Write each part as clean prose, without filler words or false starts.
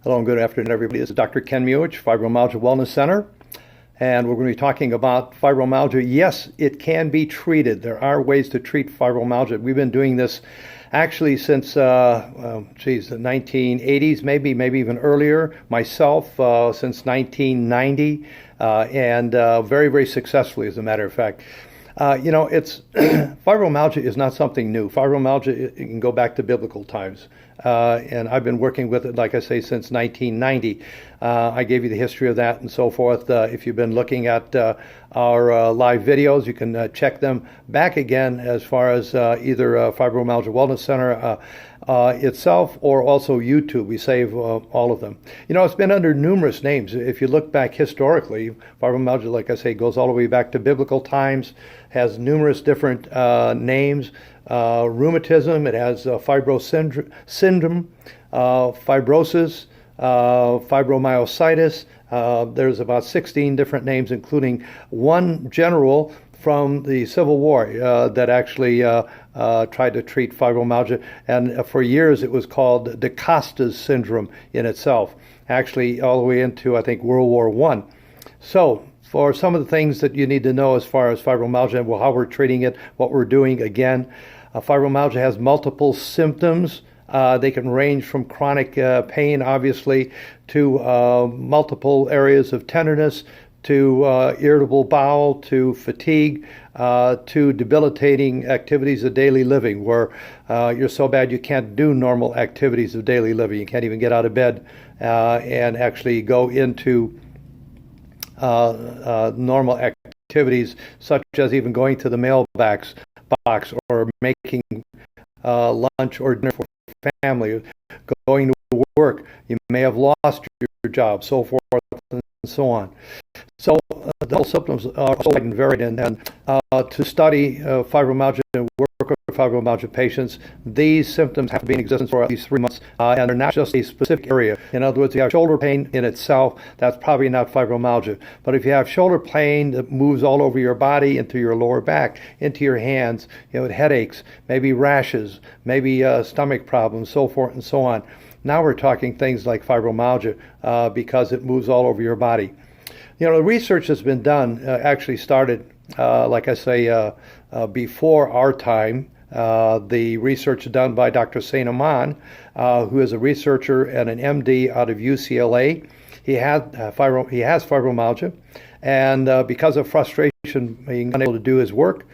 Hello and good afternoon, everybody. This is Dr. Ken Muich, Fibromyalgia Wellness Center, and we're going to be talking about fibromyalgia. Yes, it can be treated. There are ways to treat fibromyalgia. We've been doing this actually since, the 1980s, maybe even earlier. Myself, since 1990, and very, very successfully, as a matter of fact. It's fibromyalgia is not something new. Fibromyalgia, it can go back to biblical times. And I've been working with it, like I say, since 1990. I gave you the history of that and so forth. If you've been looking at our live videos, you can check them back again as far as either Fibromyalgia Wellness Center itself or also YouTube. We save all of them. It's been under numerous names. If you look back historically, fibromyalgia, like I say, goes all the way back to biblical times, has numerous different names. Rheumatism, it has syndrome, fibrosis, fibromyositis. There's about 16 different names, including one general from the Civil War that actually tried to treat fibromyalgia. And for years it was called DaCosta's syndrome in itself, actually all the way into, I think, World War I. So, for some of the things that you need to know as far as fibromyalgia and how we're treating it, what we're doing again. Fibromyalgia has multiple symptoms. They can range from chronic pain, obviously, to multiple areas of tenderness, to irritable bowel, to fatigue, to debilitating activities of daily living, where you're so bad you can't do normal activities of daily living. You can't even get out of bed and actually go into normal activities, such as even going to the mailbox or making lunch or dinner for family, going to work. You may have lost your job, so forth and so on. So the whole symptoms are so wide and varied, and to study fibromyalgia and work with fibromyalgia patients, these symptoms have to be in existence for at least 3 months, and they're not just a specific area. In other words, if you have shoulder pain in itself, that's probably not fibromyalgia. But if you have shoulder pain that moves all over your body, into your lower back, into your hands, headaches, maybe rashes, maybe stomach problems, so forth and so on. Now we're talking things like fibromyalgia because it moves all over your body. The research that's been done actually started, like I say, before our time. The research done by Dr. Saint Aman, who is a researcher and an MD out of UCLA. He has fibromyalgia, and because of frustration, being unable to do his work,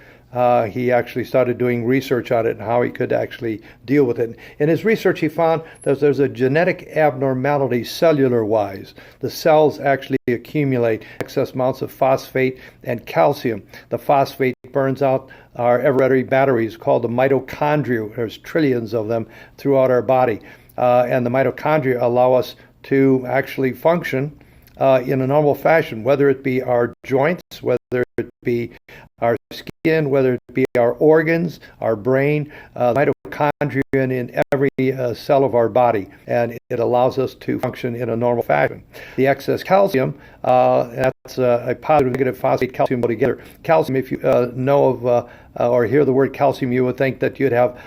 he actually started doing research on it and how he could actually deal with it. In his research, he found that there's a genetic abnormality cellular-wise. The cells actually accumulate excess amounts of phosphate and calcium. The phosphate burns out our ever-ready batteries called the mitochondria. There's trillions of them throughout our body. And the mitochondria allow us to actually function in a normal fashion, whether it be our joints, whether it be our skin, whether it be our organs, our brain, mitochondria in every cell of our body, and it allows us to function in a normal fashion. The excess calcium, that's a positive, negative phosphate calcium go together. Calcium, if you know of or hear the word calcium, you would think that you'd have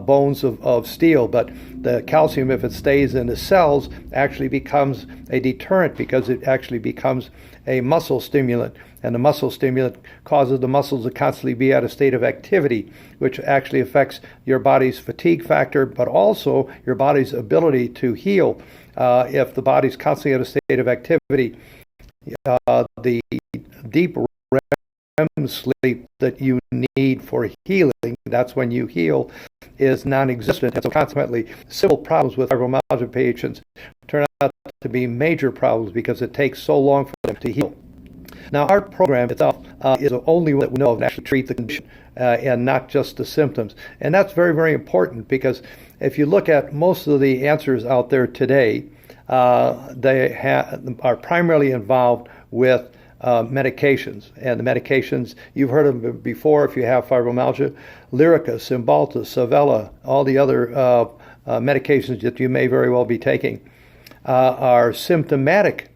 bones of steel, but the calcium, if it stays in the cells, actually becomes a deterrent because it actually becomes a muscle stimulant, and the muscle stimulant causes the muscles to constantly be at a state of activity, which actually affects your body's fatigue factor, but also your body's ability to heal. If the body's constantly at a state of activity, the deep REM sleep that you need for healing, that's when you heal, is non-existent. And so consequently, simple problems with fibromyalgia patients turn out to be major problems because it takes so long for them to heal. Now, our program itself is the only one that we know of to actually treat the condition and not just the symptoms. And that's very, very important because if you look at most of the answers out there today, they are primarily involved with medications. And the medications, you've heard of them before if you have fibromyalgia: Lyrica, Cymbalta, Savella, all the other medications that you may very well be taking are symptomatic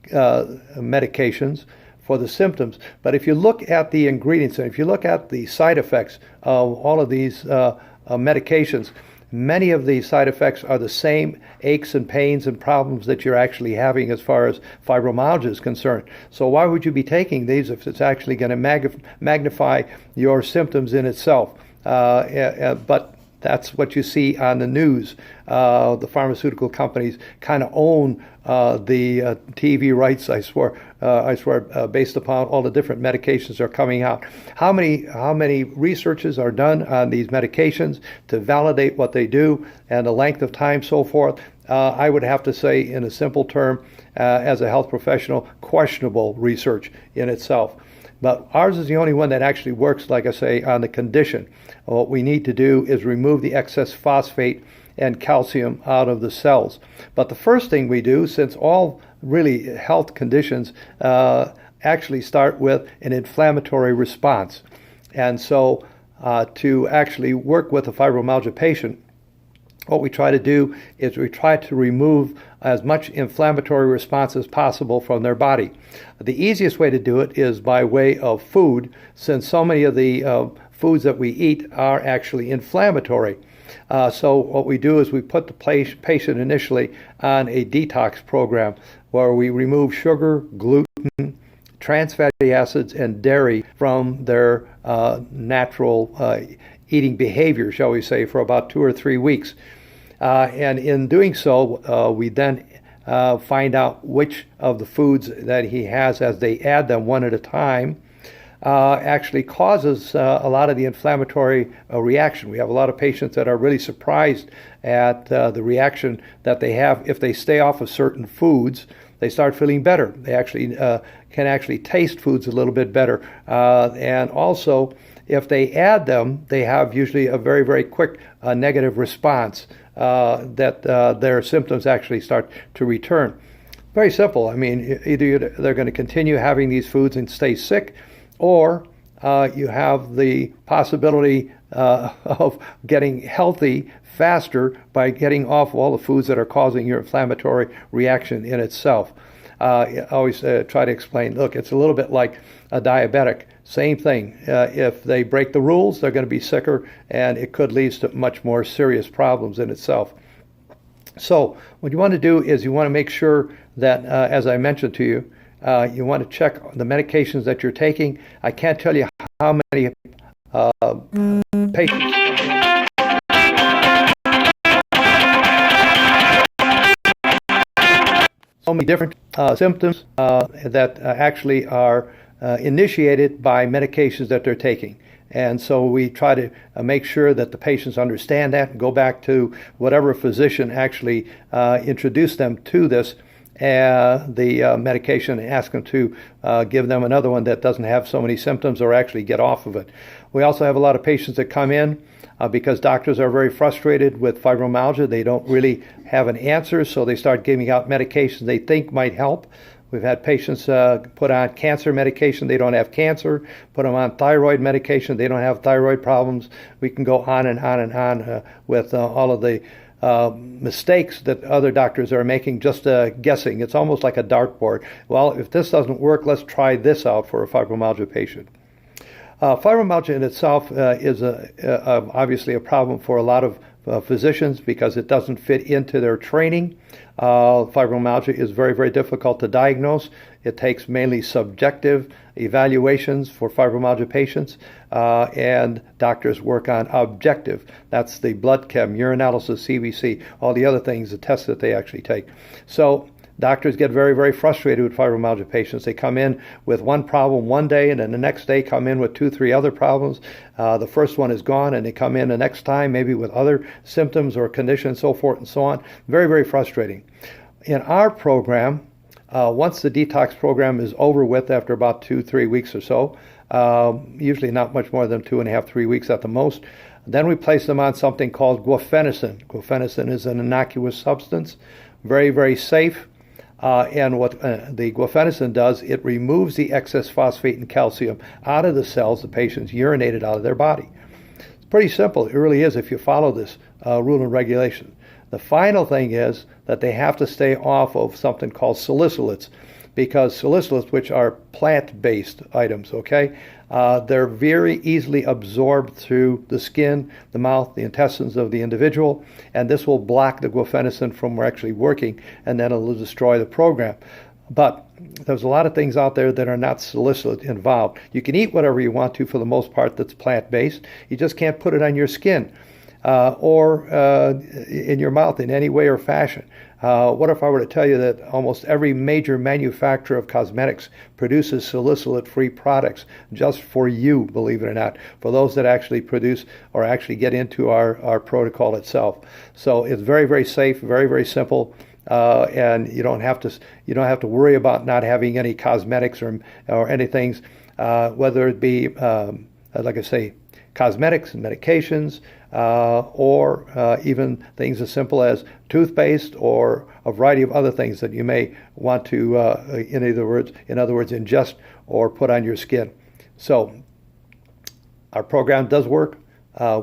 medications for the symptoms. But if you look at the ingredients and if you look at the side effects of all of these medications, Many of the side effects are the same aches and pains and problems that you're actually having as far as fibromyalgia is concerned. So why would you be taking these if it's actually going to magnify your symptoms in itself? But that's what you see on the news. The pharmaceutical companies kind of own the TV rights, I swear, based upon all the different medications that are coming out. How many researches are done on these medications to validate what they do and the length of time, so forth? I would have to say, in a simple term, as a health professional, questionable research in itself. But ours is the only one that actually works, like I say, on the condition. What we need to do is remove the excess phosphate and calcium out of the cells. But the first thing we do, since all really health conditions actually start with an inflammatory response. And so to actually work with a fibromyalgia patient, what we try to do is we try to remove as much inflammatory response as possible from their body. The easiest way to do it is by way of food, since so many of the foods that we eat are actually inflammatory. So what we do is we put the patient initially on a detox program where we remove sugar, gluten, trans fatty acids, and dairy from their natural eating behavior, shall we say, for about 2 or 3 weeks. And in doing so, we then find out which of the foods that he has, as they add them one at a time, actually causes a lot of the inflammatory reaction. We have a lot of patients that are really surprised at the reaction that they have if they stay off of certain foods. They start feeling better. They actually can actually taste foods a little bit better. And also, if they add them, they have usually a very, very quick negative response that their symptoms actually start to return. Very simple. I mean, either they're going to continue having these foods and stay sick, or you have the possibility of getting healthy faster by getting off all the foods that are causing your inflammatory reaction in itself. I always try to explain, look, it's a little bit like a diabetic. Same thing. If they break the rules, they're going to be sicker, and it could lead to much more serious problems in itself. So what you want to do is you want to make sure that, as I mentioned to you, you want to check the medications that you're taking. I can't tell you how many patients. So many different symptoms that actually are initiated by medications that they're taking. And so we try to make sure that the patients understand that and go back to whatever physician actually introduced them to this the medication, and ask them to give them another one that doesn't have so many symptoms, or actually get off of it. We also have a lot of patients that come in because doctors are very frustrated with fibromyalgia. They don't really have an answer, so they start giving out medications they think might help. We've had patients put on cancer medication, they don't have cancer, put them on thyroid medication, they don't have thyroid problems. We can go on and on and on with all of the mistakes that other doctors are making, just guessing. It's almost like a dartboard. Well, if this doesn't work, let's try this out for a fibromyalgia patient. Fibromyalgia in itself is obviously a problem for a lot of physicians because it doesn't fit into their training. Fibromyalgia is very, very difficult to diagnose. It takes mainly subjective evaluations for fibromyalgia patients, and doctors work on objective. That's the blood chem, urinalysis, CBC, all the other things, the tests that they actually take. So doctors get very, very frustrated with fibromyalgia patients. They come in with one problem one day, and then the next day come in with 2, 3 other problems. The first one is gone, and they come in the next time maybe with other symptoms or conditions, so forth and so on. Very, very frustrating. In our program, once the detox program is over with after about 2, 3 weeks or so, usually not much more than 2.5, 3 weeks at the most, then we place them on something called guafenicin. Guafenicin is an innocuous substance, very, very safe. And what the guafenicin does, it removes the excess phosphate and calcium out of the cells the patients urinated out of their body. It's pretty simple. It really is if you follow this rule and regulation. The final thing is that they have to stay off of something called salicylates. because salicylates, which are plant-based items, okay, they're very easily absorbed through the skin, the mouth, the intestines of the individual, and this will block the guaifenesin from actually working, and then it'll destroy the program. But there's a lot of things out there that are not salicylate involved. You can eat whatever you want to for the most part that's plant-based. You just can't put it on your skin or in your mouth in any way or fashion. What if I were to tell you that almost every major manufacturer of cosmetics produces salicylate-free products just for you, believe it or not, for those that actually produce or actually get into our protocol itself. So it's very, very safe, very, very simple. And you don't have to worry about not having any cosmetics or anything, whether it be like I say, cosmetics and medications, or even things as simple as toothpaste or a variety of other things that you may want to, in other words, ingest or put on your skin. So our program does work.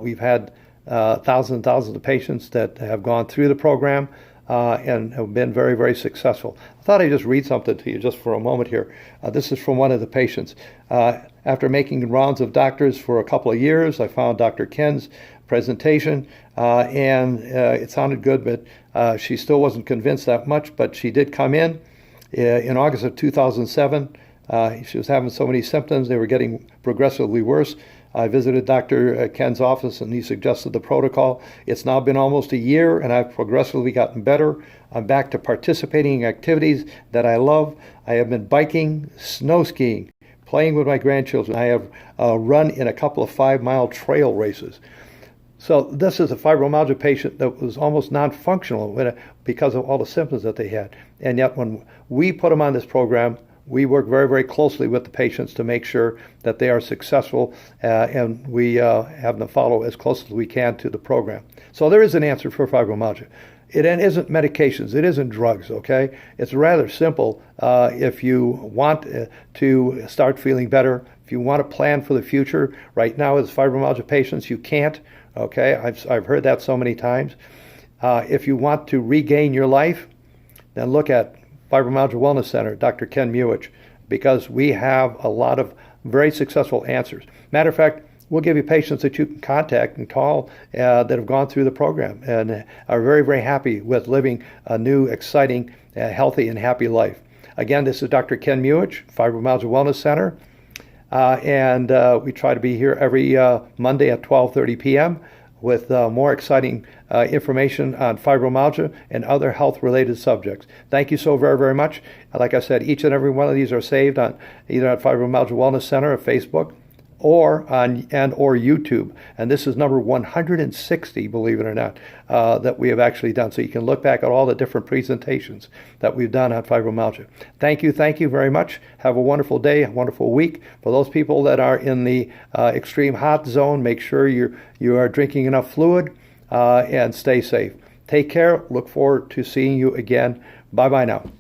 We've had thousands and thousands of patients that have gone through the program. And have been very, very successful. I thought I'd just read something to you just for a moment here. This is from one of the patients. After making rounds of doctors for a couple of years, I found Dr. Ken's presentation, and it sounded good, but she still wasn't convinced that much, but she did come in August of 2007. She was having so many symptoms, they were getting progressively worse. I visited Dr. Ken's office and he suggested the protocol. It's now been almost a year and I've progressively gotten better. I'm back to participating in activities that I love. I have been biking, snow skiing, playing with my grandchildren. I have run in a couple of 5-mile trail races. So this is a fibromyalgia patient that was almost non-functional because of all the symptoms that they had. And yet when we put them on this program, we work very, very closely with the patients to make sure that they are successful, and we have them follow as close as we can to the program. So there is an answer for fibromyalgia. It isn't medications. It isn't drugs, okay? It's rather simple. If you want to start feeling better, if you want to plan for the future, right now as fibromyalgia patients, you can't, okay? I've heard that so many times. If you want to regain your life, then look at Fibromyalgia Wellness Center, Dr. Ken Muich, because we have a lot of very successful answers. Matter of fact, we'll give you patients that you can contact and call that have gone through the program and are very, very happy with living a new, exciting, healthy, and happy life. Again, this is Dr. Ken Muich, Fibromyalgia Wellness Center, and we try to be here every Monday at 12:30 p.m. with more exciting information on fibromyalgia and other health-related subjects. Thank you so very, very much. Like I said, each and every one of these are saved on either at Fibromyalgia Wellness Center or Facebook or or YouTube. And this is number 160, believe it or not, that we have actually done. So you can look back at all the different presentations that we've done on fibromyalgia. Thank you very much. Have a wonderful day, a wonderful week. For those people that are in the extreme hot zone, make sure you are drinking enough fluid and stay safe. Take care. Look forward to seeing you again. Bye-bye now.